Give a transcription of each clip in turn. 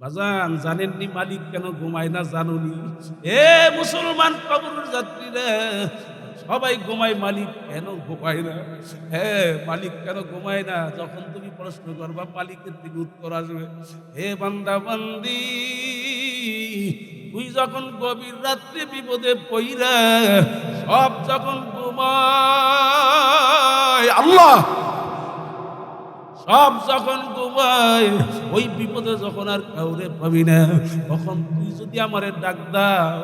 বাজান জানেননি মালিক কেন ঘুমায় না জানুনি? এ মুসলমান কবরের যাত্রীরা, সবাই ঘুমায়, মালিক কেন ঘুমায় না? হ্যাঁ, মালিক কেন ঘুমায় না? যখন তুমি প্রশ্ন করবা মালিকের থেকে উত্তর আসবে। হে বান্দা বান্দি, তুই যখন গভীর রাত্রে বিপদে পইরা সব যখন ঘুমায়, আল্লাহ সব যখন ঘুমায়, ওই বিপদে যখন আর কাউরে পাবি না, তখন তুই যদি আমারে ডাক দাও,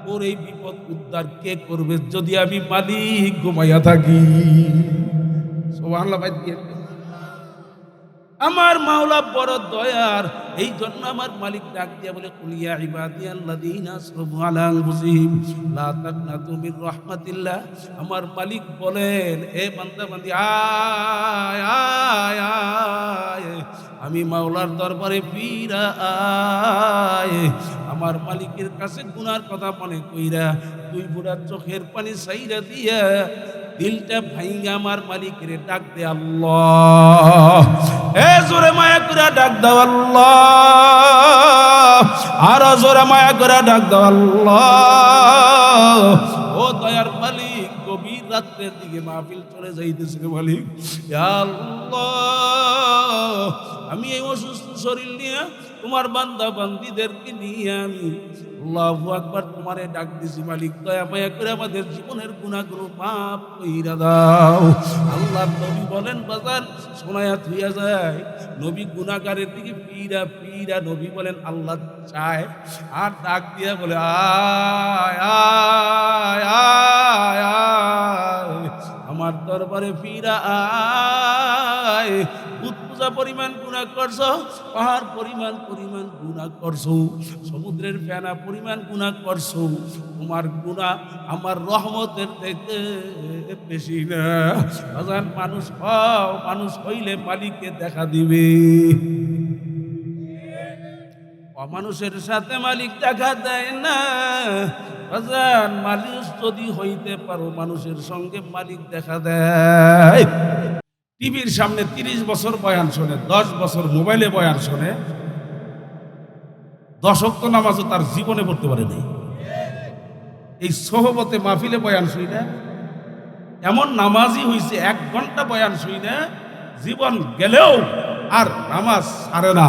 তোর এই বিপদ উদ্ধার কে করবে যদি আমি মালিক ঘুমাইয়া থাকি? সুবহানাল্লাহ ভাই দিয়ে। আমার মাওলা বড় দয়ার, এই জন্য আমার মালিক ডাক দিয়া বলে, কুলিয়া ইবাদিয়াল্লাযীনা আসরাফু আলা আনফুসিহিম লা তাকনাতু মির রাহমাতিল্লাহ। আমার মালিক বলেন, এ বান্দা বান্দি, আয় আয় আয়, আমি মাওলার দরবারে ফিরা আয়। আমার মালিকের কাছে গুনার কথা মনে কইরা দুই বুড়া চোখের পানি সাইরা দিয়া দিলটা ভাইঙ্গা আমার মালিকের ডাক দে, আল্লাহ। এ জোরে মায়া করে ডাক দাও আল্লাহ, আর জোরে মায়া করে ডাক দাও আল্লাহ। ও দয়ার মালিক, গভীর রাত্রের দিকে মাহফিল চলে যাইতেছে রে মালিক। ইয়া আল্লাহ, আমি এই অসুস্থ শরীর নিয়ে তোমার বান্দা বান্দিদেরকে নিয়ে আমি আল্লাহু আকবার তোমারে ডাক দিছি মালিক, দয়া মায়া করে আমাদের জীবনের গুনাহগুলো মাফ কইরা দাও। আল্লাহ নবী বলেন, বাজার শোনায়া থুইয়া যায়, নবী গুনাহগারের দিকে পীরা পীরা নবী বলেন আল্লাহ চায়, আর ডাক দিয়া বলে, আয় আয় আয় আয়, আমার দরবারে ফিরা আয়। পূজা পরিমাণ গুনাহ করছো, পাহাড় পরিমাণ গুনাহ করছো, সমুদ্রের ফেনা পরিমাণ গুনাহ করছো, তোমার গুনাহ আমার রহমতের থেকে বেশি না। বাজান, মানুষ হও, মানুষ হইলে মালিককে দেখা দিবে। অমানুষের সাথে মালিক দেখা দেয় না। বাজান, মানুষ যদি হইতে পারো, মানুষের সঙ্গে মালিক দেখা দেয়। টিভির সামনে 30 বছর বয়ান শোনে, 10 বছর মোবাইলে বয়ান শোনে, 10 ওয়াক্ত নামাজও তার জীবনে পড়তে পারে নাই। এই সোহবতে মাহফিলে বয়ান শুই না, এমন নামাজই হইছে 1 ঘন্টা বয়ান শুই না, জীবন গেলেও আর নামাজ ছাড়ে না।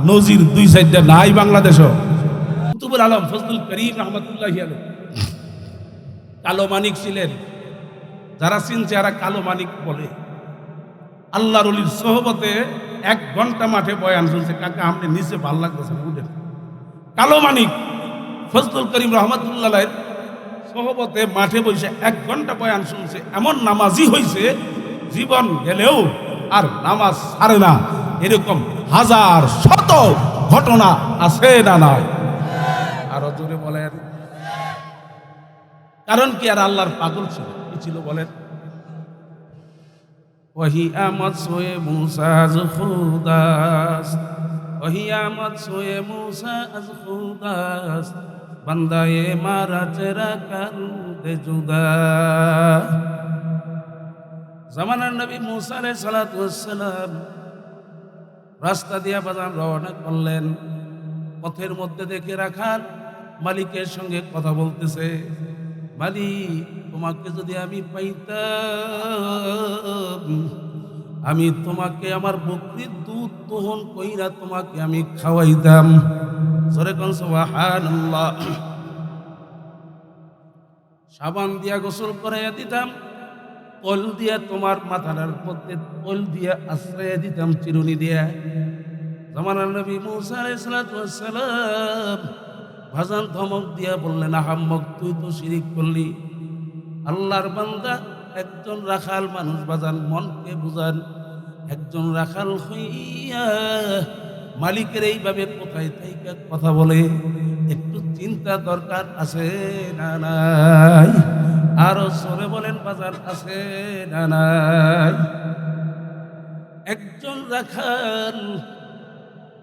নজির 2-4টা নাই বাংলাদেশও। কুতুবুল আলম ফজলুল করিম রহমতুল্লাহি আলাইহি কালো মানিক ছিলেন, যারা চিনছে এরা কালো মানিক বলে। আল্লাহর ওলির সোহবতে 1 ঘন্টা মাঠে বয়ান শুনছে, কাকা আপনি নিচে ভাল লাগতেছে উঠেন। কালো মানিক ফজলুল করিম রহমতুল্লাহ সোহবতে মাঠে বসে 1 ঘন্টা বয়ান শুনছে, এমন নামাজি হইছে জীবন গেলেও আর নামাজ ছাড়ে না। এরকম হাজার শত ঘটনা আছে না নাই? আরো জোরে বলেন। কারণ কি, আর আল্লাহর পাগল ছিল, কি ছিল বলেন? वही आमद सोए मूसा अज खुदास, वही आमद सोए मूसा अज खुदास, बंदा ये मारा तेरा कर दे जुदा। जमानार नबी मूसा अलैहिस सालातु ওয়াস সালাম রাস্তা দিয়া বাজান রওনা করলেন। পথের মধ্যে দেখে রাখার মালিকের সঙ্গে কথা বলতেছে, মালিক তোমাকে যদি আমি পাইতাম, আমি তোমাকে আমার বকরির দুধ দহন কইরা তোমাকে আমি খাওয়াইতাম। জোরে কোন সুবহানাল্লাহ। সাবান দিয়া গোসল করাইয়া দিতাম, তৈল দিয়া তোমার মাথার মধ্যে তৈল দিয়া আশ্রয় দিতাম, চিরুনি দিয়া। জামানার নবী মুসা আলাইহিস সালাতু ওয়াস সালাম ভাজান ধমক দিয়া বললেন, আহাম্মক তুই তো শিরিক করলি। আল্লাহর বান্দা, একজন রাখাল মানুষ বাজান, মনকে বুঝান। একজন রাখাল হইয়া মালিকের এইভাবে কোথায় থেকে কথা বলে, একটু চিন্তা দরকার আছে না নাই? আরো জোরে বলেন বাজান, আছে না নাই? একজন রাখাল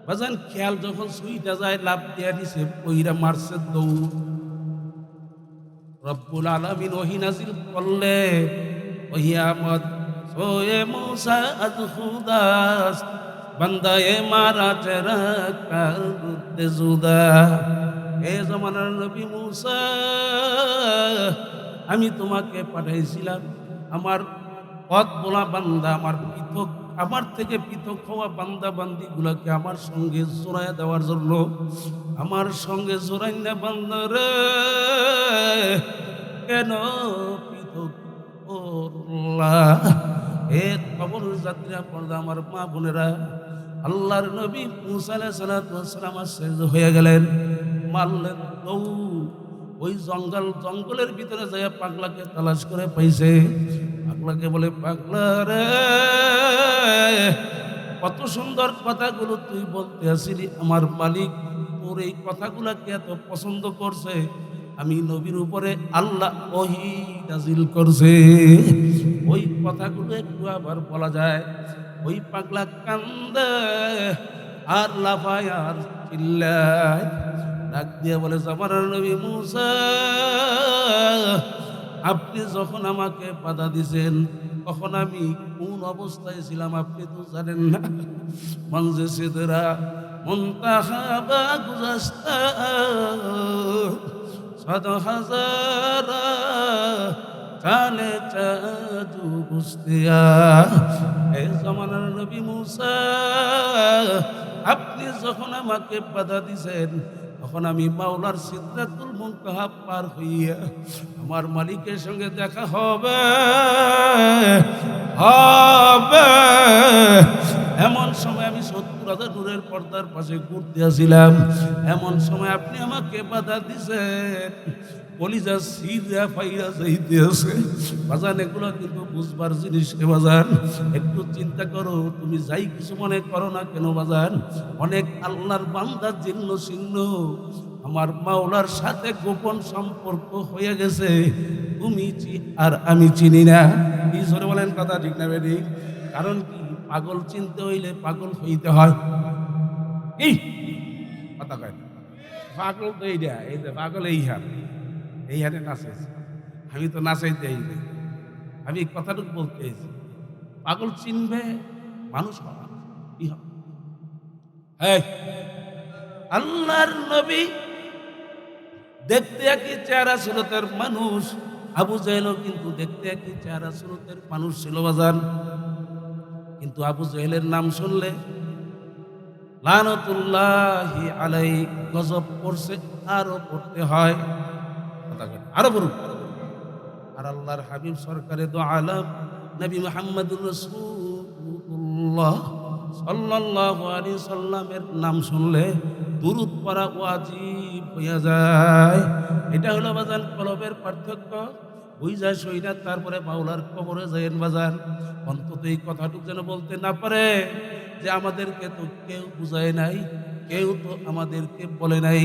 বাজান, খেয়াল যখন সুইটা যায়, লাভ দিয়া দিছে, পইরা মারছে দৌড়। রব্বুল আলামিন ওহী নাযিল করলে, ওহী আমদ সোয়ে মূসা আজ খুদাস, বান্দায়ে মারা চেরা করতে জুদা। এ জমানার নবী মুসা, আমি তোমাকে পাঠাইছিলাম আমার পথ বলা বান্দা, আমার পৃথক, আমার থেকে পৃথক হওয়া বান্দা বান্দি গুলাকে আমার সঙ্গে জোড়ায় দেওয়ার জন্য। আমার সঙ্গে জোড়াই না বান্দারে, কেন পৃথক করলা? এ কবর যাত্রীরা, পর্দা আমার মা বোনেরা, আল্লাহর নবী মুসা আলাইহিস সালাতু ওয়াস সালাম আশ্চর্য হয়ে গেলেন, মারলেন দৌড়। ওই জঙ্গলের ভিতরে যায় পাগলাকে তালাশ করে পাইছে। পাগলাকে বলে, পাগলা রে, কত সুন্দর কথাগুলো তুই বলতে আসিলি, আমার মালিক তোর এই কথাগুলাকে এত পছন্দ করছে, আমি নবীর উপরে আল্লাহ ওহী নাজিল করছে। ওই কথাগুলো একটু আবার বলা যায়। ওই পাগলা কান্দে আর লাফায় আর চিল্লায়, ডাক দিয়ে বলে, জামানার নবী মুসা, আপনি যখন আমাকে বাধা দিয়েছেন তখন আমি কোন অবস্থায় ছিলাম আপনি তো জানেন না। মঞ্জে সিদরা মুনতাহা গুজাস্তা সদ হাজারা চালে চাদু বুস্তিয়া। এই জমানার নবী মুসা, আপনি যখন আমাকে বাধা দিয়েছেন তখন আমি মাওলার সিদরাতুল মুনতাহা পার হইয়া আমার মালিকের সঙ্গে দেখা হবে হবে। এমন সময় আমি ৭০,০০০ নূরের পর্দার পাশে ঘুরতে আসছিলাম, এমন সময় আপনি আমাকে বাধা দিছেন। কলিজা সিরা ফাইরা যাইতে আছে। বাজান, এগুলো কিন্তু বুঝবার জিনিস রে বাজান, একটু চিন্তা করো। তুমি যাই কিছু মনে করো না কেন বাজান, অনেক আল্লাহর বান্দার জিন্ন ছিন্ন আমার মাওলার সাথে গোপন সম্পর্ক হয়ে গেছে, তুমি আর আমি চিনি না। কি জোরে বলেন কথা ঠিক না বেরি? কারণ কি, পাগল চিনতে হইলে পাগল হইতে হয়। কি কথা কয় না, পাগল তো এইটা, এই যে পাগল এই হারে নাচে। আমি তো নাচাইতে এই যে, আমি কথাটুকু বলতে এসেছি, পাগল চিনবে মানুষ হওয়া কি হবে? আল্লাহর নবী দেখতে একই চেহারা সুরতের মানুষ, আবু জাহেলও কিন্তু দেখতে একই চেহারা সুরতের মানুষ ছিল বাজান। কিন্তু আবু জাহেলের নাম শুনলে লানতুল্লাহি আলাইহি গজব পড়ছে, আরো পড়তে হয়, আরো বলুন। আর আল্লাহর হাবিব সরকারে দো আলম নবী মুহাম্মদুর রাসূলুল্লাহ সাল্লাল্লাহু আলাইহি সাল্লামের নাম শুনলে দুরূদ পড়া ওয়াজিব হইয়া যায়। এটা হলো বাজান কলবের পার্থক্য। বুঝা সইনা তারপরে মাওলার কবরে যাইয়েন বাজান। অন্তত এই কথাটুকু যেন বলতে না পারে যে আমাদেরকে তো কেউ বুঝায় নাই, কেউ তো আমাদেরকে বলে নাই।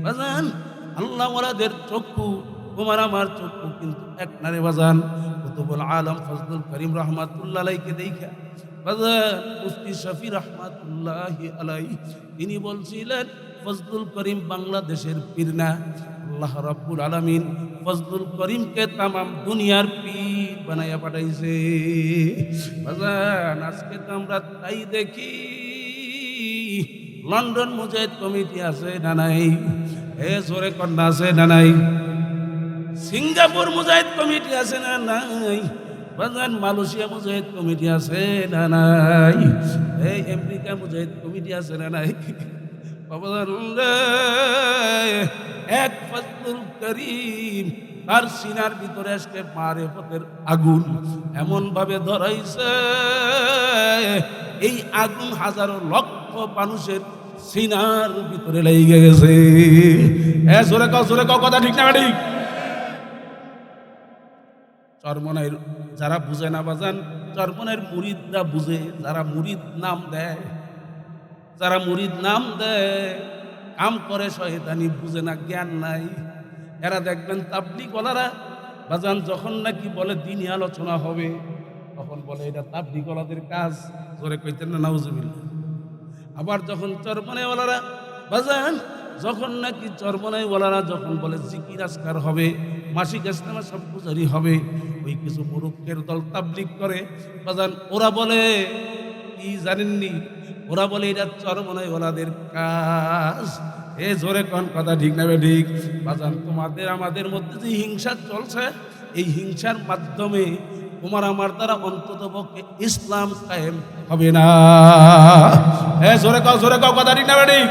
বাজান, আল্লাহ ওয়ালাদের চক্ষু তোমার আমার চক্ষু কিন্তু এক নারে বাজান। কুতুবুল আলম ফজলুল করিম রহমাতুল্লাহ আলাইকে দেখা বাজান, মুফতি শফি রহমাতুল্লাহি আলাইহি তিনি বলছিলেন, ফজলুল করিম বাংলাদেশের পীর না, আল্লাহ রাব্বুল আলামিন ফজলুল করিমকে তামাম দুনিয়ার পীর বানাইয়া পাঠাইছে। বাজান, আজকে তো আমরা তাই দেখি, লন্ডন মুজাহিদ কমিটি আছে না নাই? এ জোরে কন্যা আছে না নাই? সিঙ্গাপুর মুজাহিদ কমিটি আছে না নাই? বাজান, মালয়েশিয়া মুজাহিদ কমিটি আছে না নাই? এই আমেরিকা মুজাহিদ কমিটি আছে না নাই? এক ফজলুল করিম তার সিনার ভিতরে আজকে মারিফতের আগুন এমন ভাবে ধরাইছে, এই আগুন হাজারো লক্ষ মানুষের সিনার ভিতরে লেগে গেছে। জোরে কও কথা ঠিক না ঠিক? চরমনাইয়ের যারা বুঝে না বাজান, চরমনাইয়ের মুরিদরা বুঝে, যারা মুরিদ নাম দেয়, যারা মুরিদ নাম দেয় কাম করে শয়তানি, বুঝে না, জ্ঞান নাই। এরা দেখবেন তাবলিগ ওয়ালারা বাজান যখন নাকি বলে দিনই আলোচনা হবে তখন বলে এটা তাবলিগ ওয়ালাদের কাজ, জোরে কইতেন না নাউজুবিল্লাহ। আবার যখন চরমনাই ওয়ালারা বাজান, যখন নাকি চরমনাই ওয়ালারা যখন বলে জিকির আজকার হবে, মাসিক ইসলামা সব গুজারি হবে, ওই কিছু মুরুক্ষের দল তাবলিগ করে বাজান, ওরা বলে কি জানেননি? ওরা বলে এটা চরমনাই ওলাদের কাজ। এ জোরে কোন কথা ঠিক না ঠিক? বাজান তোমাদের আমাদের মধ্যে যে হিংসা চলছে, এই হিংসার মাধ্যমে তোমার আমার দ্বারা অন্তত পক্ষে ইসলাম কায়েম হবে না। জোরে কাও কথা ঠিক না ঠিক?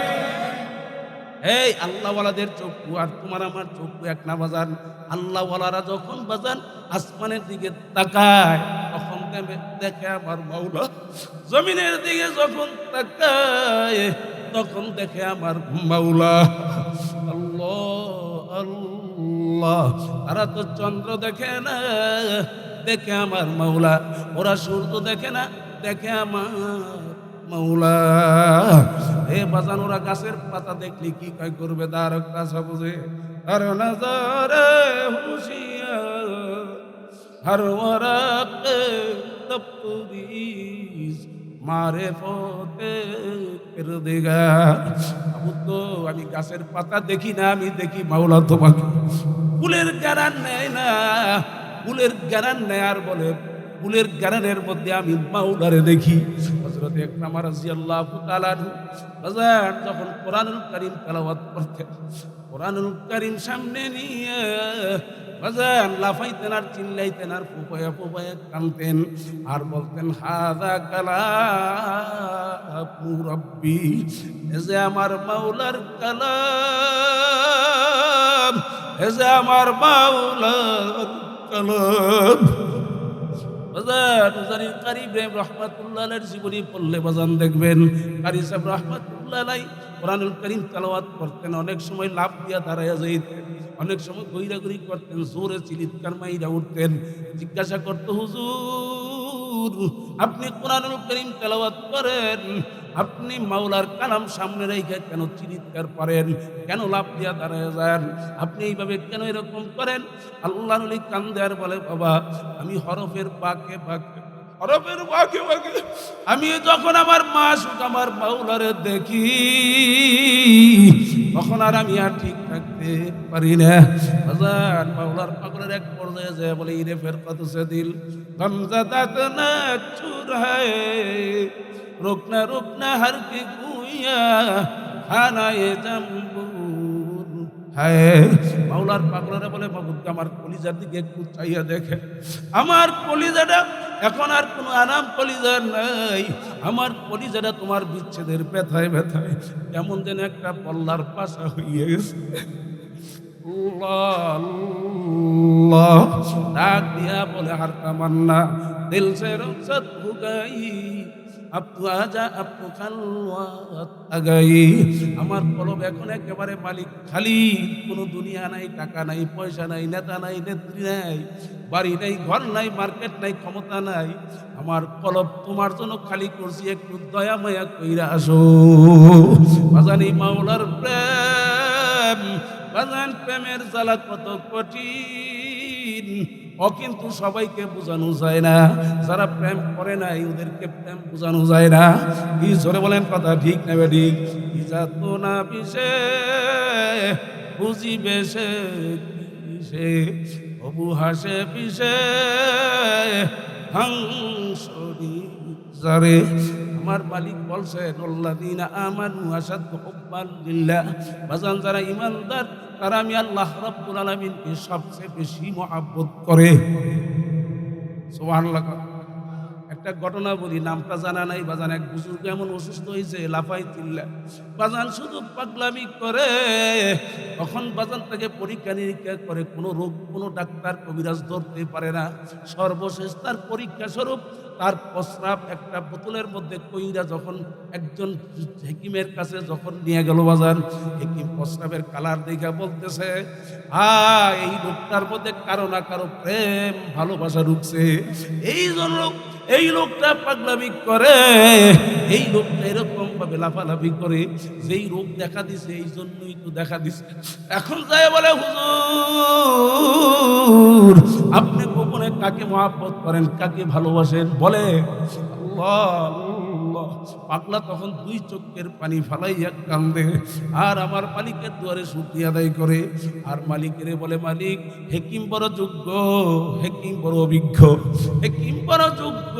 এই আল্লাহওয়ালাদের চক্ষু আর তোমার আমার চক্ষু এক না বাজান। আল্লাহওয়ালারা যখন বাজান আসমানের দিকে তাকায় তখন দেখে আমার মাওলা, জমিনের দিকে যখন তাকায় তখন দেখে আমার মাওলা। আল্লাহ আল্লাহ, তারা তো চন্দ্র দেখে না, দেখে আমার মাওলা। ওরা সূর্য দেখে না, দেখে আমার মাওলা। হে বাজান, ওরা গাছের পাতা দেখলে কি কয় করবে? দার কাছা বুঝে আর নজরে হুশিয়ার হর ওয়ারাকে তফরিজ মারে ফতে ফির দেগা। আবু তো আমি গাছের পাতা দেখি না, আমি দেখি মাওলা তোমাকে। ফুলের গারান নেয় না, ফুলের গারান নেয় আর বলে ফুলের গারানের মধ্যে আমি মাওলারে দেখি। হযরত ইকরামা রাদিয়াল্লাহু তাআলা বাজার যখন কোরআনুল কারীম তেলাওয়াত করতেন, কোরআনুল কারীম সামনে নিয়ে বাজার লাফাইতেন আর চিল্লাইতেন আর ফুপায়া ফুপায়া কাঁদতেন আর বলতেন হাযা কালামু রাব্বি, এ যে আমার মাওলার কালাম, এ যে আমার মাওলার কালাম। বাজান কারি ইব্রাহিম রহমাতুল্লাহ আলাইহির জীবনী পড়লে বাজান দেখবেন কারি সাহেব রহমাতুল্লাহ আলাইহি কোরআনুল কারীম তেলাওয়াত করতেন। অনেক সময় লাফ দিয়া দাঁড়াইয়া যাইতেন, অনেক সময় গৈরাগরি করতেন, জোরে চিৎকার মাইরা উঠতেন। জিজ্ঞাসা করতো, হুজুর আপনি কোরআনুল কারীম তেলাওয়াত করেন, আপনি মাওলার কালাম সামনে রেখে কেন চিৎকার করেন, কেন লাফ দিয়া দাঁড়ায় যান, আপনি এইভাবে কেন এরকম করেন? আল্লাহ নবী কান্দে আর বলে, বাবা আমি হরফের বাঁকে বাঁকে, হরফের বাঁকে বাঁকে আমি যখন আমার মাসুক আমার মাওলারে দেখি তখন আর আমি আর ঠিক থাকতে পারি না। বাজার মাওলার পাগলের এক পর্যায়ে যায় বলে, ইরে ফেরকাত সে দিল গমজাদাত না চুরায় রুকনা রুকনা হর কি গুইয়া খানায়ে জাম্বুর। হায় মাওলার পাগলরা বলে, মাবুদ আমার কলিজার দিকে একটু চাইয়া দেখে, আমার কলিজাটা এখন আর কোনো আরাম কলিজা নাই, আমার কলিজাটা তোমার বিচ্ছেদের ব্যথায় ব্যথায় কেমন যেন একটা পল্লার পাশা হইয়া গেছে। আল্লাহ ডাক দিয়া বলে, হার তামান্না দিল সে রুখসত হো গই, আব তু আজা আব তু খালওয়াত আ গই। আমার কলব এখন একেবারে মালিক খালি, কোনো দুনিয়া নাই, টাকা নাই, পয়সা নাই, নেতা নাই, নেত্রী নাই, বাড়ি নাই, ঘর নাই, মার্কেট নাই, ক্ষমতা নাই, আমার কলব তোমার জন্য খালি করছি, একটু দয়া মায়া কইরা আসো। বাজানি মাওলার প্রেম, বাজান প্রেমের জ্বালা কত কঠিন, ও কিন্তু সবাইকে বোঝানো যায় না, যারা প্রেম করে নাই ওদেরকে প্রেম বোঝানো যায় না। কি জোরে বলেন কথা ঠিক না ঠিক? ইজাত না বিশে বুঝিবে সে কিসে, অবু হাসে পিসে হাংসরি যারে। আমার মালিক বলছেন, আল্লাযীনা আমানু আশাদ্দু হুব্বান লিল্লাহ। বাজান যারা ঈমানদার তারা আমি আল্লাহ রাব্বুল আলামিনকে সবচেয়ে বেশি মহব্বত করে। সুবহানাল্লাহ। একটা ঘটনা বলি, নামটা জানা নাই বাজান। এক বুজুর্গ এমন অসুস্থ হয়েছে, লাফাই চিল্লা বাজান শুধু পাগলামি করে। তখন বাজান তাকে পরীক্ষা নিরীক্ষা করে, কোনো রোগ কোনো ডাক্তার কবিরাজ ধরতে পারে না। সর্বশেষ তার পরীক্ষা স্বরূপ তার প্রস্রাব একটা বোতলের মধ্যে কইরা যখন একজন হেকিমের কাছে যখন নিয়ে গেল বাজান, হেকিম প্রস্রাবের কালার দেখে বলতেছে, এই লোকটার মধ্যে কারো না কারো প্রেম ভালোবাসা ঢুকছে, এই জন্য এই লোকটা পাগলামি করে, এই লোকটা এরকম ভাবে লাফালাফি করে, যেই রোগ দেখা দিছে এই জন্যই তো দেখা দিছে। এখন যায় বলে, হুজুর আপনি গোপনে কাকে মহব্বত করেন, কাকে ভালোবাসেন? বলে, আল্লাহ আল্লাহ। পাগলা তখন দুই চোখের পানি ফালাইয়া কান্দে আর আমার মালিকের দুয়ারে শুকরিয়া আদায় করে আর মালিকের বলে, মালিক হেকিম বড় যোগ্য, হেকিম বড় অভিজ্ঞ, হেকিম বড় যোগ্য,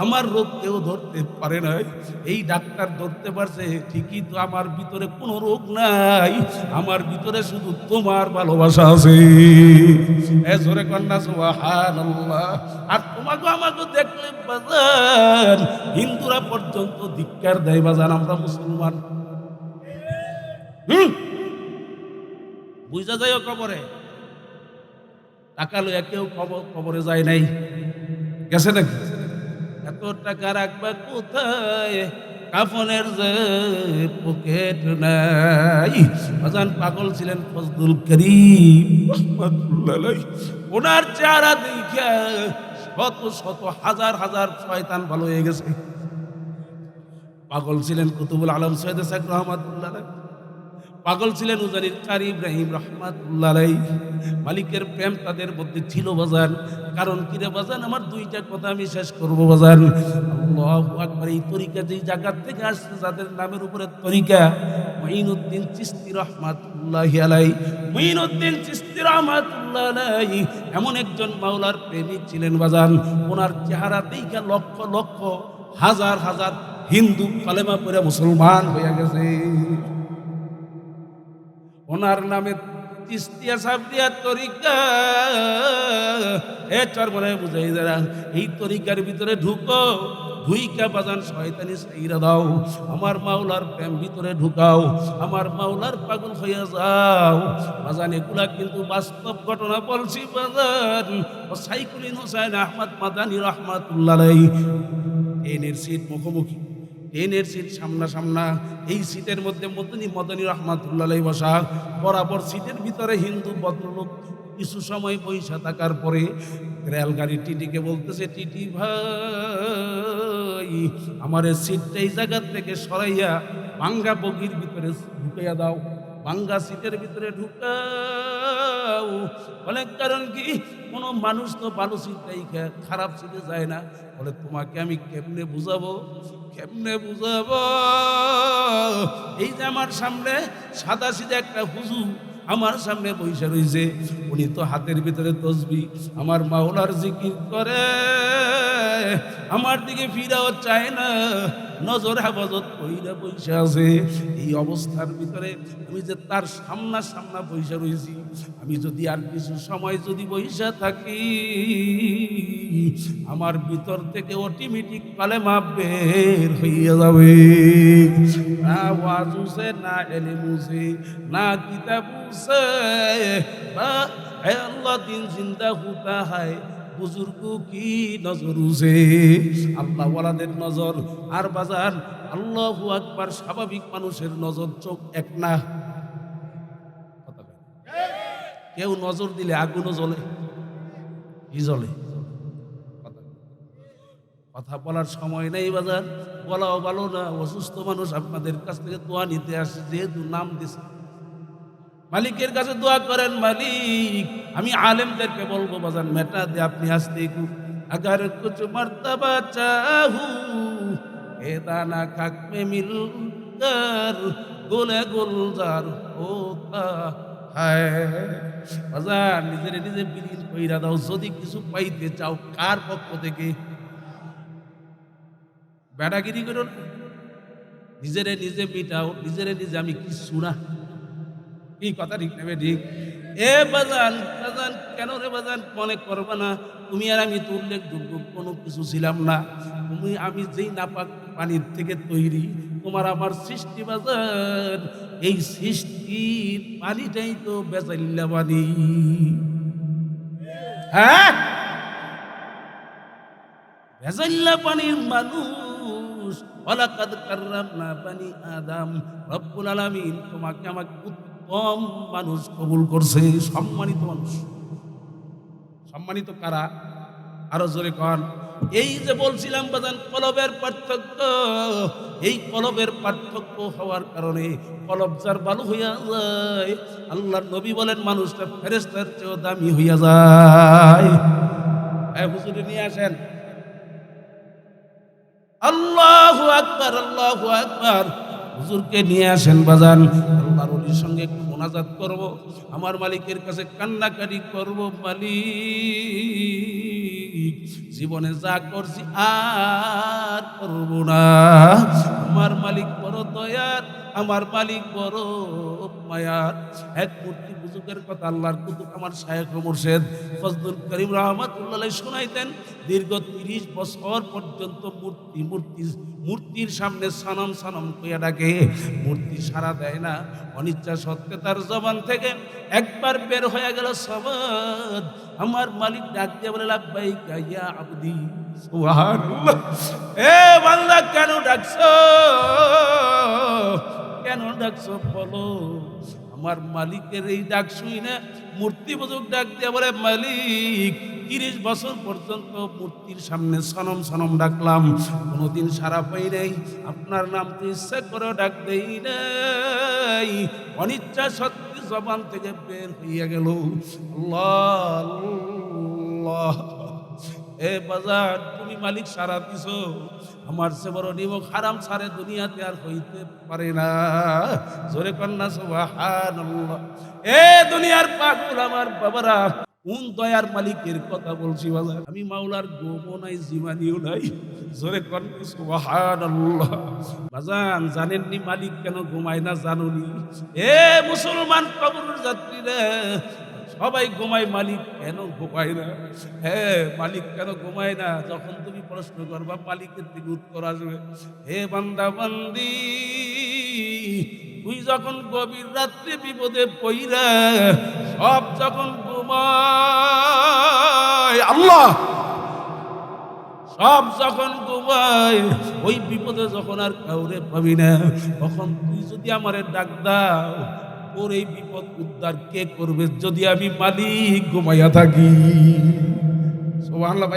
আমার রোগ কেউ ধরতে পারে নাই, এই ডাক্তার ধরতে পারছে ঠিকই, তো আমার ভিতরে কোনো রোগ নাই, আমার ভিতরে শুধু তোমার ভালোবাসা আছে। জোরে কন্যা সুবহানাল্লাহ। আর তোমাকে আমাকে দেখলে বাজান হিন্দুরা পর্যন্ত ধিক্কার দেয় বাজান, আমরা মুসলমান। বুঝা যায় কবরে টাকা লইয়া কেউ কবরে যায় নাই, গেছে নাকি? এত টাকা রাখবা কোথায়, কাফনের যে পকেট নাই। বাজান পাগল ছিলেন ফজলুল করিম রাহমাতুল্লাহ আলাইহি, ওনার চেহারা দেখে শত শত হাজার হাজার শয়তান ভালো হয়ে গেছে। পাগল ছিলেন কুতুবুল আলম সৈয়দ সাক রহমাতুল্লাহ আলাইহি, পাগল ছিলেন উজানির কারি ইব্রাহিম রহমাতুল্লাহ আলাইহি। মালিকের প্রেম তাদের মধ্যে ছিল বাজান। কারণ কিরে বাজান, আমার দুইটা কথা আমি শেষ করবো বাজান। আল্লাহু আকবার। এই তরিকা যেই জায়গা থেকে আসছে, যাদের নামের উপরে তরিকা, মুঈনুদ্দিন চিশতি রহমাতুল্লাহি আলাইহি, মুঈনুদ্দিন চিশতি রহমাতুল্লাহি আলাইহি এমন একজন মাওলার প্রেমিক ছিলেন বাজান। ওনার চেহারা দেখে লক্ষ লক্ষ হাজার হাজার হিন্দু কালেমা পড়ে মুসলমান হয়ে গেছে। ওনার নামে চিস্তিয়া সাবরিয়া তরিকা, চরমনে বুঝাই যারা এই তরিকার ভিতরে ঢুকো, ঢুইকা বাজান শয়তানি সাইরা দাও, আমার মাওলার প্রেম ভিতরে ঢুকাও, আমার মাওলার পাগল হইয়া যাও বাজান। এগুলা কিন্তু বাস্তব ঘটনা বলছি বাজান। সাইকুলিন হোসেন আহমদ মাদানী রহমাতুল্লাহ আলাইহি ট্রেনের সিট মুখোমুখি, ট্রেনের সিট সামনা সামনা, এই সিটের মধ্যে মদনী রহমাতুল্লাহ আলাইহি বসা, বরাবর সিটের ভিতরে হিন্দু ভদ্রলোক কিছু সময় বৈশা থাকার পরে রেলগাড়ি টিটিকে বলতেছে, টিটি ভাই আমার সিটটা এই জায়গার থেকে সরাইয়া ভাঙ্গা বগির ভিতরে ঢুকাইয়া দাও, ভাঙ্গা সিটের ভিতরে ঢুকাও। বলে কারণ কি, কোনো মানুষ তো ভালো সিটটাই খারাপ সিটে যায় না। বলে তোমাকে আমি কেমনে বুঝাবো, কেমনে বুঝাবো? এই যে আমার সামনে সাদা সিধা একটা হুজুর আমার সামনে বৈশা রয়েছে, উনি তো হাতের ভিতরে তসবি আমার মাওলার জিকির করে, আমার দিকে ফিরাও চায় না, নজর হেফাজত কইরা বৈশা আছে। এই অবস্থার ভিতরে আমি যে তার সামনা সামনা বৈশা রয়েছি, আমি যদি আর কিছু সময় যদি বৈশা থাকি, আমার ভিতর থেকে অটোমেটিক কালেমা বের হইয়া যাবে। না ওয়াজ উসে, না ইলম উসে, না কিতাব উসে, আল্লাহ দিন জিন্দা হুতা হয় বুজুর্গু কি নজর উসে, আল্লাহ ওয়ালাদের নজর। আর বাজার আল্লাহু আকবার, স্বাভাবিক মানুষের নজর চোখ এক না। কেউ নজর দিলে আগুনও জ্বলে, কি জ্বলে? কথা বলার সময় নেই বাজার, বলাও ভালো না। অসুস্থ মানুষ আপনাদের কাছ থেকে দোয়া নিতে আসে, যেহেতু নাম দিছে, মালিকের কাছে দোয়া করেন, মালিক আমি আলেমদেরকে বলবো বাজান মেটা দে আপনি আসতে अगर कुछ मर्तबा चाहूं ए दाना खाक में मिलकर गुले गुलजार होता है। বাজার নিজেরে নিজে বিলীন কইরা দাও, যদি কিছু পাইতে চাও কার পক্ষ থেকে, বেড়াগিরি করো না, নিজেরে নিজে মিটাও, নিজেরে নিজে আমি কিছু না। এই কথা ঠিক নেবে ঠিক। এ বাজান, বাজান কেন রে বাজান মনে করবা না, তুমি আর আমি তো উল্লেখযোগ্য কোনো কিছু ছিলাম না। তুমি আমি যেই নাপাক পানির থেকে তৈরি, তোমার আমার সৃষ্টি বাজান, এই সৃষ্টির পানিটাই তো বেজাইল্লা পানি। হ্যাঁ, বেজাইল্লা পানির মানুষ। ওয়ালাকাদ কাররামনা বানি আদম, রব্বুল আলামিন তোমাকে আমাকে উত্তম মানুষ কবুল করছে, সম্মানিত মানুষ। সম্মানিত কারা? আরো জোরে কন। এই যে বলছিলাম বাজান কলবের পার্থক্য, এই কলবের পার্থক্য হওয়ার কারণে কলব যার ভালো হইয়া যায়, আল্লাহর নবী বলেন মানুষটা ফেরেশতার চেয়েও দামি হইয়া যায়। হুজুরে নিয়ে আসেন। আল্লাহু আকবার, আল্লাহু আকবার। হুজুরকে নিয়ে আসেন বাজান, আল্লাহর ওলির সঙ্গে একটু মোনাজাত করব, আমার মালিকের কাছে কান্নাকাটি করব। মালিক, জীবনে যা করছি আর করব না। আমার মালিক বড় দয়ার, আমার মালিক বড় মায়ার। এক মূর্তি বুজুর্গের কথা আল্লাহর কুতুব আমার শায়েখ মুর্শিদ ফজলুল করিম রাহমাতুল্লাহ আলাইহি শুনাইতেন। দীর্ঘ ৩০ বছর পর্যন্ত মূর্তির সামনে সনম সনম কইয়া ডাকে, মূর্তি সাড়া দেয় না। অনিচ্ছা সত্ত্বে তার জবান থেকে একবার বের হয়ে গেল শব্দ, আমার মালিক ডাক দিয়ে বলে লাব্বাইকা ইয়া আবদি। সুবহানাল্লাহ। এ বান্দা কেন ডাকছো, কেন ডাকছো বলো। আমার মালিকের এই ডাক শুই না মূর্তি বুজুর্গ ডাক দিয়ে বলে, মালিক ৩০ বছর পর্যন্ত মূর্তির সামনে সনম সনম ডাকলাম, কোনোদিন সারা পাই নাই। আপনার নাম তো ইচ্ছা করে ডাক দেই নাই, অনিচ্ছা সত্যি জবান থেকে বের হইয়া গেল। আল্লাহ আল্লাহ। এ বাজার, তুমি মালিক সারা দিছো, আমার সে বড় নিমক হারাম সারে দুনিয়াতে আর হইতে পারে না। জোরে কন্যা সুবহানাল্লাহ। এ দুনিয়ার পাগল আমার বাবারা, কোন দয়ার মালিকের কথা বলছি বাজার। আমি মাওলার গোমও নাই, জিমানিও নাই। জোরে কন্যা সুবহানাল্লাহ। বাজান, জানেননি মালিক কেন ঘুমায় না? জানুনি? এ মুসলমান কবরের যাত্রীরা, সবাই ঘুমায়, মালিক কেন ঘুমায় না? হ্যাঁ, মালিক কেন ঘুমায় না? যখন তুমি প্রশ্ন করবা মালিকের থেকে উত্তর আসবে। হে বান্দা বান্দি, তুই যখন গভীর রাত্রে বিপদে পইরা সব যখন ঘুমায়, আল্লাহ সব যখন ঘুমায়, ওই বিপদে যখন আর কাউরে পাবি না, তখন তুই যদি আমারে ডাক দাও, ওর এই বিপদ উদ্ধার কে করবে যদি আমি মালিক ঘুমাইয়া থাকি? সুবহানাল্লাহ।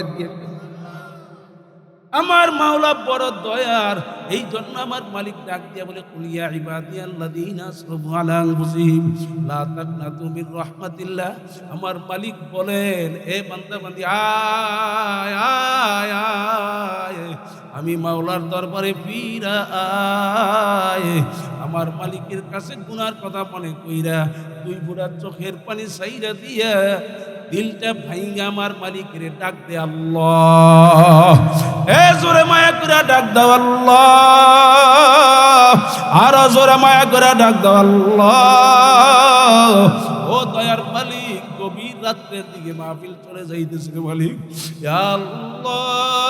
আমার মাওলা বড় দয়ার, এই জন্য আমার মালিক ডাক দিয়া বলে, কুলিয়া ইবাদিয়াল্লাযীনা আসরাফু আলা আনফুসিহিম লা তাকনাতু মির রাহমাতিল্লাহ। আমার মালিক বলেন, এ বান্দা বান্দি, আয় আয় আয়, আমি মাওলার দরবারে ফিরা আয়। আমার মালিকের কাছে গুনার কথা মনে কইরা দুই বুড়া চোখের পানি সাইরা দিয়া দিলটা ভাইঙ্গা আমার মালিকের ডাক দে আল্লাহ। এ জোরে মায়া করে ডাক দাও আল্লাহ, আর জোরে মায়া করে ডাক দাও আল্লাহ। ও দয়ার মালিক, গভীর রাত্রের দিকে মাহফিল চলে যাইতেছে মালিক। ইয়া আল্লাহ,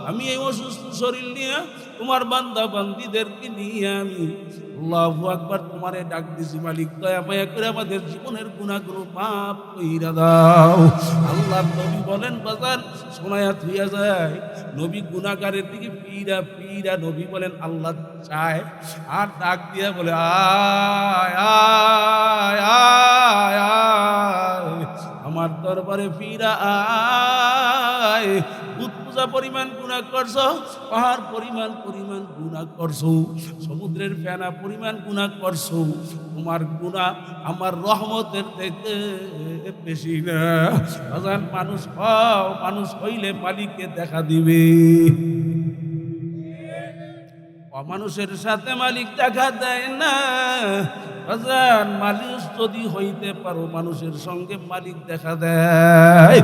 আমি এই অসুস্থ শরীর নিয়ে তোমার বান্দা বান্দিদেরকে নিয়ে আমি আল্লাহু আকবার তোমারে ডাক দিছি মালিক। দয়া মায়া করে আমাদের জীবনের গুনাহগুলো মাফ কইরা দাও। আল্লাহ নবী বলেন বাজার, শোনায়া থুইয়া যায়, নবী গুনাহগারের দিকে পীরা পীরা নবী বলেন আল্লাহ চায়, আর ডাক দিয়া বলে, আয় আয় আয় আয়, আমার দরবারে ফিরা আয়। পূজা পরিমাণ গুনাহ করছো, পাহাড় পরিমাণ গুনাহ করছো, সমুদ্রের ফেনা পরিমাণ গুনাহ করছো, তোমার গুনাহ আমার রহমতের থেকে বেশি না। বাজান, মানুষ হও, মানুষ হইলে মালিককে দেখা দিবে। অমানুষের সাথে মালিক দেখা দেয় না। বাজান, মানুষ যদি হইতে পারো, মানুষের সঙ্গে মালিক দেখা দেয়।